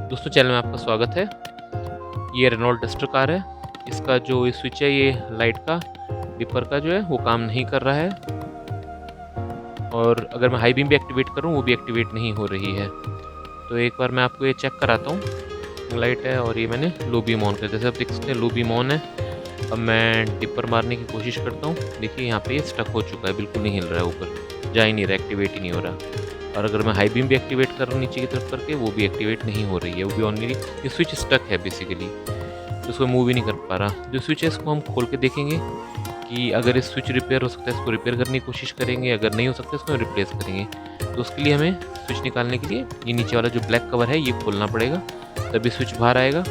दोस्तों चैनल में आपका स्वागत है। ये रेनॉल्ट डस्टर कार है। इसका जो स्विच है ये लाइट का डिपर का जो है वो काम नहीं कर रहा है, और अगर मैं हाई बीम भी एक्टिवेट करूँ वो भी एक्टिवेट नहीं हो रही है। तो एक बार मैं आपको ये चेक कराता हूँ। लाइट है और ये मैंने लो बीम ऑन कर, जैसे आप देख सकते हैं लो बीम ऑन है। अब मैं डिपर मारने की कोशिश करता हूँ। देखिए यहाँ पे ये स्टक हो चुका है, बिल्कुल नहीं हिल रहा है, ऊपर जा ही नहीं रहा, एक्टिवेट ही नहीं हो रहा। और अगर मैं हाई बीम भी एक्टिवेट कर रहा हूँ नीचे की तरफ करके, वो भी एक्टिवेट नहीं हो रही है, वो भी ऑन नहीं रही। ये स्विच स्टक है बेसिकली, तो उसको मूव ही नहीं कर पा रहा। जो स्विच है इसको हम खोल के देखेंगे कि अगर इस स्विच रिपेयर हो सकता है, इसको रिपेयर करने की कोशिश करेंगे। अगर नहीं हो सकता इसको रिप्लेस करेंगे। तो उसके लिए हमें स्विच निकालने के लिए ये नीचे वाला जो ब्लैक कवर है ये खोलना पड़ेगा, तभी स्विच बाहर आएगा।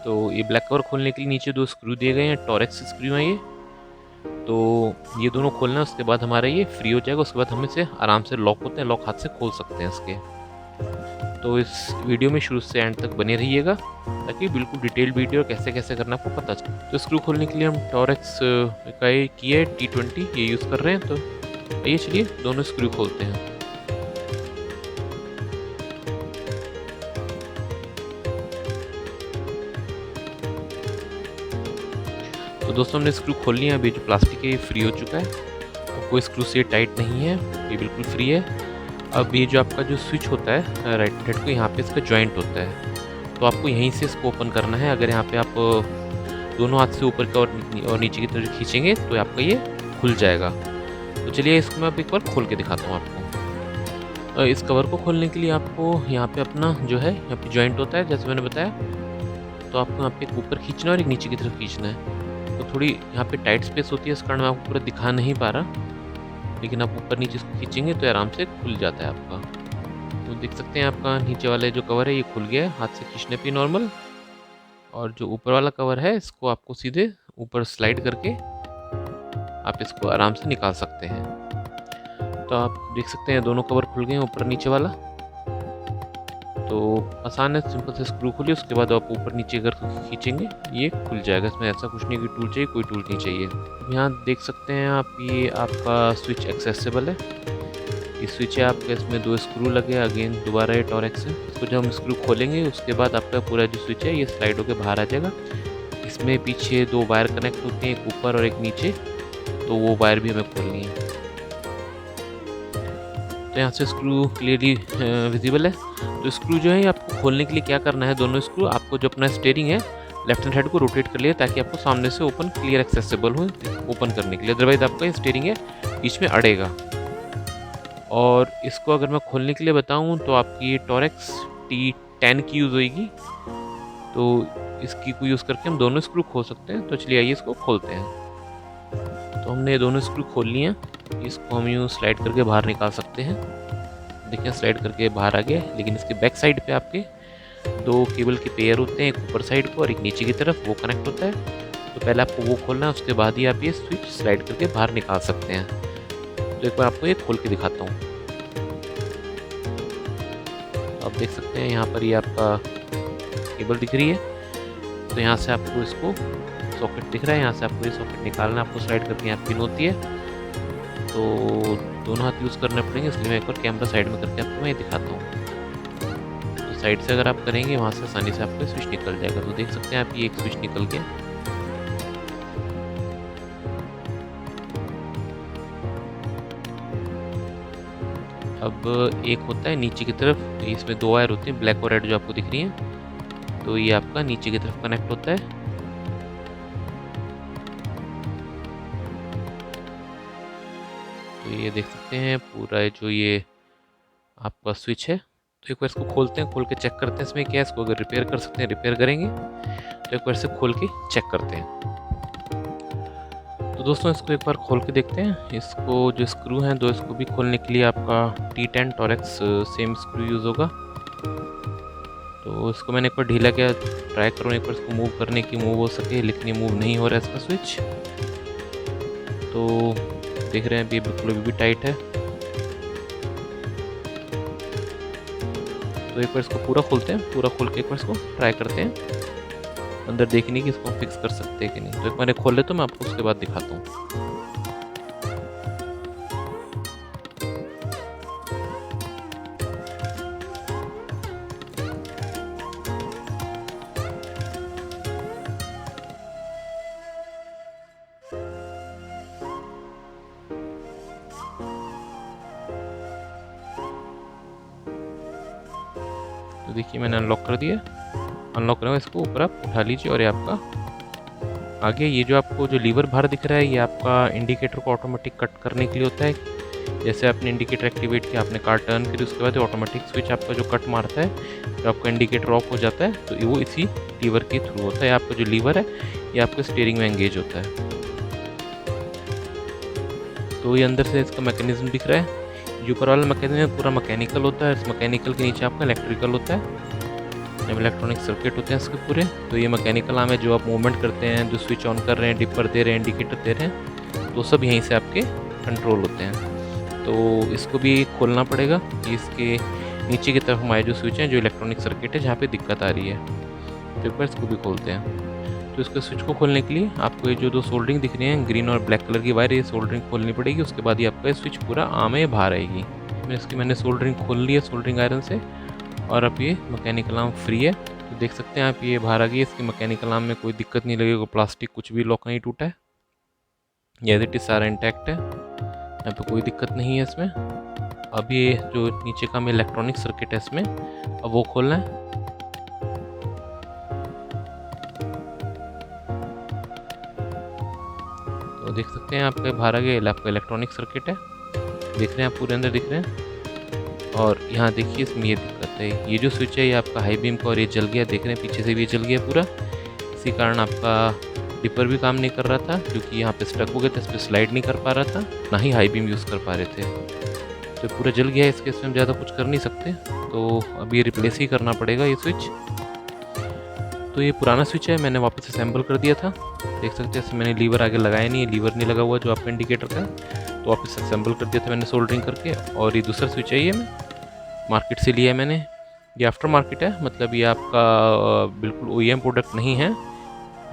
तो ये ब्लैक कवर खोलने के लिए नीचे दो स्क्रू दिए गए हैं, टॉरेक्स स्क्रू हैं ये। तो ये दोनों खोलना है, उसके बाद हमारा ये फ्री हो जाएगा। उसके बाद हम इसे आराम से लॉक होते हैं, लॉक हाथ से खोल सकते हैं इसके। तो इस वीडियो में शुरू से एंड तक बने रहिएगा ताकि बिल्कुल डिटेल्ड वीडियो कैसे कैसे करना आपको पता चले। तो स्क्रू खोलने के लिए हम टॉरेक्स का की है T20 ये यूज़ कर रहे हैं। तो आइए चलिए दोनों स्क्रू खोलते हैं। तो दोस्तों हमने स्क्रू खोल लिया। अभी जो प्लास्टिक है ये फ्री हो चुका है, तो कोई स्क्रू से टाइट नहीं है, ये बिल्कुल फ्री है। अब ये जो आपका जो स्विच होता है राइट साइड को, यहाँ पे इसका जॉइंट होता है, तो आपको यहीं से इसको ओपन करना है। अगर यहाँ पे आप दोनों हाथ से ऊपर की और नीचे की तरफ खींचेंगे तो आपका ये खुल जाएगा। तो चलिए इसको मैं अब एक बार खोल के दिखाता हूँ आपको। इस कवर को खोलने के लिए आपको यहाँ पे अपना जो है यहाँ पे जॉइंट होता है जैसे मैंने बताया, तो आपको यहाँ पे एक ऊपर खींचना है और एक नीचे की तरफ खींचना है। तो थोड़ी यहाँ पे टाइट स्पेस होती है, इस कारण मैं आपको पूरा दिखा नहीं पा रहा, लेकिन आप ऊपर नीचे इसको खींचेंगे तो आराम से खुल जाता है आपका। तो देख सकते हैं आपका नीचे वाले जो कवर है ये खुल गया है हाथ से खींचने पे नॉर्मल। और जो ऊपर वाला कवर है इसको आपको सीधे ऊपर स्लाइड करके आप इसको आराम से निकाल सकते हैं। तो आप देख सकते हैं दोनों कवर खुल गए हैं, ऊपर नीचे वाला। तो आसान है, सिंपल से स्क्रू खोलिए, उसके बाद आप ऊपर नीचे अगर खींचेंगे ये खुल जाएगा। इसमें ऐसा कुछ नहीं कि टूल चाहिए, कोई टूल नहीं चाहिए। यहाँ देख सकते हैं आप, ये आपका स्विच एक्सेसिबल है। ये स्विच है आपका, इसमें दो स्क्रू लगे, अगेन दोबारा ये टॉरेक्स है। इसको जब हम स्क्रू खोलेंगे उसके बाद आपका पूरा जो स्विच है ये स्लाइड होकर बाहर आ जाएगा। इसमें पीछे दो वायर कनेक्ट होते हैं, एक ऊपर और एक नीचे, तो वो वायर भी हमें खोलनी है। तो यहाँ से स्क्रू क्लियरली विजिबल है। तो स्क्रू जो है आपको खोलने के लिए क्या करना है, दोनों स्क्रू आपको जो अपना स्टीयरिंग है लेफ्ट हैंड साइड को रोटेट कर लिया ताकि आपको सामने से ओपन क्लियर एक्सेसिबल हो ओपन करने के लिए, अदरवाइज आपका स्टीयरिंग है बीच में अड़ेगा। और इसको अगर मैं खोलने के लिए बताऊं तो आपकी टॉरेक्स T10 की यूज़ होगी, तो इसकी को यूज़ करके हम दोनों स्क्रू खोल सकते हैं। तो चलिए आइए इसको खोलते हैं। तो हमने दोनों स्क्रू खोल लिए हैं, इसको हम यूँ स्लाइड करके बाहर निकाल सकते हैं। देखिए स्लाइड करके बाहर आ गया, लेकिन इसके बैक साइड पे आपके दो केबल के पेयर होते हैं, एक ऊपर साइड को और एक नीचे की तरफ, वो कनेक्ट होता है। तो पहले आपको वो खोलना है, उसके बाद ही आप ये स्विच स्लाइड करके बाहर निकाल सकते हैं। तो एक बार आपको ये खोल के दिखाता हूँ। तो आप देख सकते हैं यहाँ पर ये आपका केबल दिख रही है। तो यहाँ से आपको इसको सॉकेट दिख रहा है, यहाँ से आपको ये सॉकेट निकालना, आपको स्लाइड करके यहाँ पिन होती है। तो दोनों हाथ यूज़ करने पड़ेंगे, इसलिए मैं एक बार कैमरा साइड में करके आपको मैं दिखाता हूँ। तो साइड से अगर आप करेंगे वहाँ से आसानी से आपका स्विच निकल जाएगा। तो देख सकते हैं आप ये एक स्विच निकल गया। अब एक होता है नीचे की तरफ, इसमें दो वायर होते हैं ब्लैक और रेड जो आपको दिख रही हैं, तो ये आपका नीचे की तरफ कनेक्ट होता है। तो ये देख सकते हैं पूरा जो ये आपका स्विच है। तो एक बार इसको खोलते हैं, खोल के चेक करते हैं इसमें क्या है। इसको अगर रिपेयर कर सकते हैं रिपेयर करेंगे, तो एक बार से खोल के चेक करते हैं। तो दोस्तों इसको एक बार खोल के देखते हैं। इसको जो स्क्रू हैं दो, इसको भी खोलने के लिए आपका T10 Torex same screw use होगा। तो इसको मैंने एक बार ढीला किया, ट्राई करूँ एक बार इसको मूव करने की, मूव हो सके, लेकिन ये मूव नहीं हो रहा है इसका स्विच। तो देख रहे हैं अभी बिल्कुल अभी भी टाइट है। तो एक बार इसको पूरा खोलते हैं, पूरा खोल के एक बार इसको ट्राई करते हैं अंदर देखने की इसको फिक्स कर सकते हैं कि नहीं। तो एक बार खोल ले तो मैं आपको उसके बाद दिखाता हूँ। तो देखिए मैंने अनलॉक कर दिया। अनलॉक करेंगे इसको ऊपर आप उठा लीजिए और ये आपका आगे ये जो आपको जो लीवर बाहर दिख रहा है ये आपका इंडिकेटर को ऑटोमेटिक कट करने के लिए होता है। जैसे आपने इंडिकेटर एक्टिवेट किया, आपने कार टर्न करी, उसके बाद ऑटोमेटिक स्विच आपका जो कट मारता है, जो आपका इंडिकेटर ऑफ हो जाता है, तो वो इसी लीवर के थ्रू होता है। आपका जो लीवर है ये आपके स्टीयरिंग में एंगेज होता है। तो ये अंदर से इसका मैकेनिज्म दिख रहा है। जो ऊपर वाला मैकेनिज्म पूरा मैकेनिकल होता है, इस मैकेनिकल के नीचे आपका इलेक्ट्रिकल होता है, जब इलेक्ट्रॉनिक सर्किट होते हैं इसके पूरे। तो ये मैकेनिकल आर्म है, जो आप मूवमेंट करते हैं, जो स्विच ऑन कर रहे हैं, डिपर दे रहे हैं, इंडिकेटर दे रहे हैं, तो सब यहीं से आपके कंट्रोल होते हैं। तो इसको भी खोलना पड़ेगा कि इसके नीचे की तरफ हमारे जो स्विच हैं, जो इलेक्ट्रॉनिक सर्किट है जहाँ पे दिक्कत आ रही है, तो एक बार इसको भी खोलते हैं। तो इसको स्विच को खोलने के लिए आपको ये जो दो सोल्डरिंग दिख रही हैं, ग्रीन और ब्लैक कलर की वायर, ये सोल्डरिंग खोलनी पड़ेगी। उसके बाद ये आपका स्विच पूरा आर्म में बाहर आएगी। मैंने सोल्डरिंग खोल ली है सोल्डरिंग आयरन से, और अब ये मैकेनिकल आर्म फ्री है। तो देख सकते हैं आप, ये बाहर आ गई। इसकी मैकेनिकल आर्म में कोई दिक्कत नहीं लगेगा, प्लास्टिक कुछ भी लॉक नहीं टूटा है, ये एज इट इज सारा इंटैक्ट है, यहाँ पे कोई दिक्कत नहीं है इसमें। अब ये जो नीचे का में इलेक्ट्रॉनिक सर्किट है इसमें, अब वो खोलना है। तो देख सकते हैं आपके बाहर आ गया, आपका इलेक्ट्रॉनिक सर्किट है, देख रहे हैं आप, पूरे अंदर दिख रहे हैं। और यहाँ देखिए इसमें ये दिक्कत है, ये जो स्विच है ये आपका हाई बीम का, और ये जल गया, देख रहे हैं पीछे से भी ये जल गया पूरा। इसी कारण आपका डिपर भी काम नहीं कर रहा था, क्योंकि यहाँ पे स्टक हो गया था, इस पर स्लाइड नहीं कर पा रहा था, ना ही हाई बीम यूज़ कर पा रहे थे। तो पूरा जल गया है, इसके इसमें हम ज़्यादा कुछ कर नहीं सकते, तो अब ये रिप्लेस ही करना पड़ेगा ये स्विच। तो ये पुराना स्विच है, मैंने वापस असेंबल कर दिया था, देख सकते हैं। मैंने लीवर आगे लगाया नहीं है, लीवर नहीं लगा हुआ जो आपका इंडिकेटर का है, तो वापस असेंबल कर दिया था मैंने सोल्डरिंग करके। और ये दूसरा स्विच है, ये मैं मार्केट से लिया है मैंने, ये आफ्टर मार्केट है, मतलब ये आपका बिल्कुल OEM प्रोडक्ट नहीं है,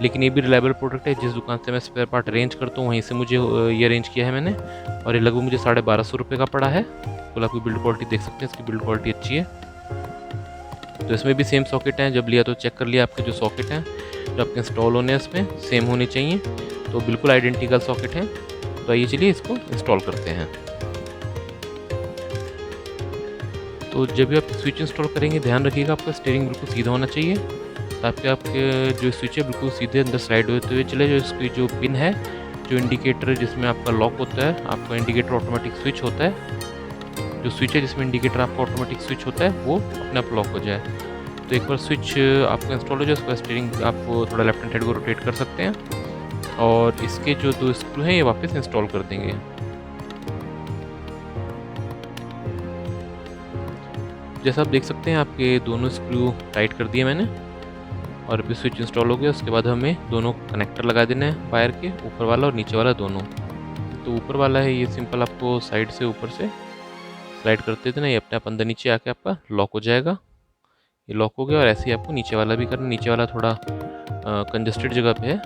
लेकिन ये भी रिलायबल प्रोडक्ट है। जिस दुकान से मैं स्पेयर पार्ट अरेंज करता हूँ वहीं से मुझे ये अरेंज किया है मैंने, और ये लगभग मुझे 1250 रुपये का पड़ा है। तो आपकी बिल्ड क्वालिटी देख सकते हैं, इसकी बिल्ड क्वालिटी अच्छी है। तो इसमें भी सेम सॉकेट हैं, जब लिया तो चेक कर लिया, आपके जो सॉकेट हैं जो आपके इंस्टॉल होने हैं इसमें सेम होने चाहिए, तो बिल्कुल आइडेंटिकल सॉकेट हैं। तो आइए चलिए इसको इंस्टॉल करते हैं। तो जब भी आप स्विच इंस्टॉल करेंगे ध्यान रखिएगा आपका स्टीयरिंग बिल्कुल सीधा होना चाहिए, ताकि आपके जो स्विच है बिल्कुल सीधे अंदर स्लाइड होते हुए चले। जो इसकी जो पिन है, जो इंडिकेटर जिसमें आपका लॉक होता है, आपका इंडिकेटर ऑटोमेटिक स्विच होता है, जो स्विच है जिसमें इंडिकेटर आपका ऑटोमेटिक स्विच होता है वो अपने आप लॉक हो जाए। तो एक बार स्विच आपका इंस्टॉल हो जाए, उसका स्टीयरिंग आपको थोड़ा लेफ्ट हैंड साइड को रोटेट कर सकते हैं, और इसके जो दो स्क्रू हैं ये वापस इंस्टॉल कर देंगे। जैसा आप देख सकते हैं, आपके दोनों स्क्रू टाइट कर दिए मैंने, और अभी स्विच इंस्टॉल हो गया। उसके बाद हमें दोनों कनेक्टर लगा देना है वायर के, ऊपर वाला और नीचे वाला दोनों। तो ऊपर वाला है ये सिंपल आपको साइड से ऊपर से स्लाइड करते थे ना, ये अपने आप अंदर नीचे आके आपका लॉक हो जाएगा। ये लॉक हो गया, और ऐसे ही आपको नीचे वाला भी करना। नीचे वाला थोड़ा कंजस्टेड जगह पे है,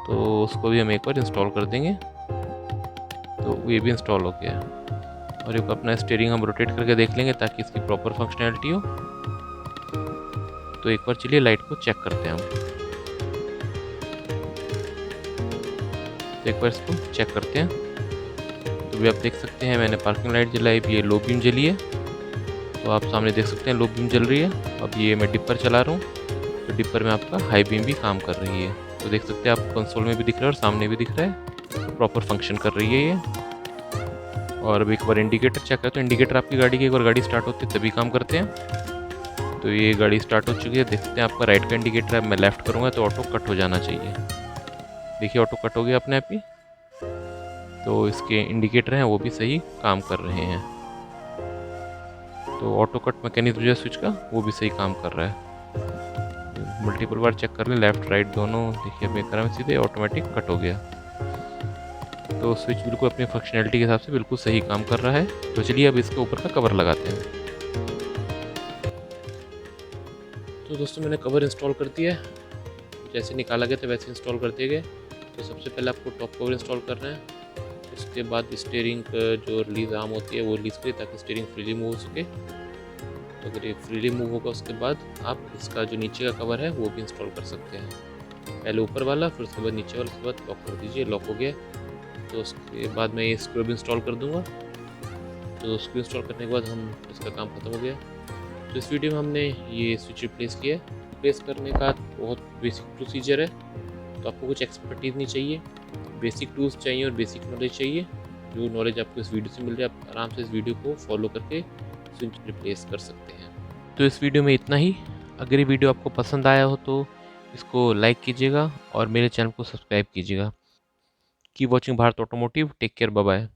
तो उसको भी हम एक बार इंस्टॉल कर देंगे। तो ये भी इंस्टॉल हो गया है, और एक अपना स्टीयरिंग हम रोटेट करके देख लेंगे ताकि इसकी प्रॉपर फंक्शनैलिटी हो। तो एक बार चलिए लाइट को चेक करते हैं हम। तो एक बार इसको चेक करते हैं। तो भी आप देख सकते हैं मैंने पार्किंग लाइट जलाई, ये लो बीम जली है, तो आप सामने देख सकते हैं लो बीम जल रही है। अब ये मैं डिपर चला रहा हूँ, तो डिपर में आपका हाई बीम भी काम कर रही है। तो देख सकते हैं आप कंसोल में भी दिख रहा है और सामने भी दिख रहा है, तो प्रॉपर फंक्शन कर रही है ये। और अब एक बार इंडिकेटर चेक करें, तो इंडिकेटर आपकी गाड़ी की एक बार गाड़ी स्टार्ट होती है तभी काम करते हैं। तो ये गाड़ी स्टार्ट हो चुकी है, देख सकते हैं आपका राइट का इंडिकेटर है, मैं लेफ़्ट करूँगा तो ऑटो कट हो जाना चाहिए। देखिए ऑटो कट हो गया अपने आप ही। तो इसके इंडिकेटर हैं वो भी सही काम कर रहे हैं, तो ऑटो कट मैकेनिज्म जो है स्विच का वो भी सही काम कर रहा है। मल्टीपल बार चेक कर लें, लेफ़्ट राइट दोनों। देखिए अब एक सीधे ऑटोमेटिक कट हो गया। तो स्विच बिल्कुल अपनी फंक्शनैलिटी के हिसाब से बिल्कुल सही काम कर रहा है। तो चलिए अब इसके ऊपर का कवर लगाते हैं। तो दोस्तों मैंने कवर इंस्टॉल कर दिया है, जैसे निकाला गया था वैसे इंस्टॉल कर दिए गए। तो सबसे पहले आपको टॉप कवर इंस्टॉल करना है, उसके बाद स्टीयरिंग जो रिलीज आर्म होती है वो रिलीज़ करिए ताकि स्टीयरिंग फ्रीली मूव हो सके। तो अगर ये फ्रीली मूव होगा उसके बाद आप इसका जो नीचे का कवर है वो भी इंस्टॉल कर सकते हैं। पहले ऊपर वाला, फिर उसके बाद नीचे वाला, उसके बाद लॉक कर दीजिए। लॉक हो गया, तो उसके बाद मैं ये स्क्रू भी इंस्टॉल कर दूँगा। तो स्क्रू इंस्टॉल करने के बाद हम इसका काम ख़त्म हो गया। तो तो इस वीडियो में हमने ये स्विच रिप्लेस किया है। रिप्लेस करने का बहुत बेसिक प्रोसीजर है, तो आपको कुछ एक्सपर्टीज नहीं चाहिए, बेसिक टूल्स चाहिए और बेसिक नॉलेज चाहिए। जो नॉलेज आपको इस वीडियो से मिल रही है, आप आराम से इस वीडियो को फॉलो करके स्विच रिप्लेस कर सकते हैं। तो इस वीडियो में इतना ही। अगर ये वीडियो आपको पसंद आया हो तो इसको लाइक कीजिएगा और मेरे चैनल को सब्सक्राइब कीजिएगा। Keep watching Bharat automotive. Take care, bye bye.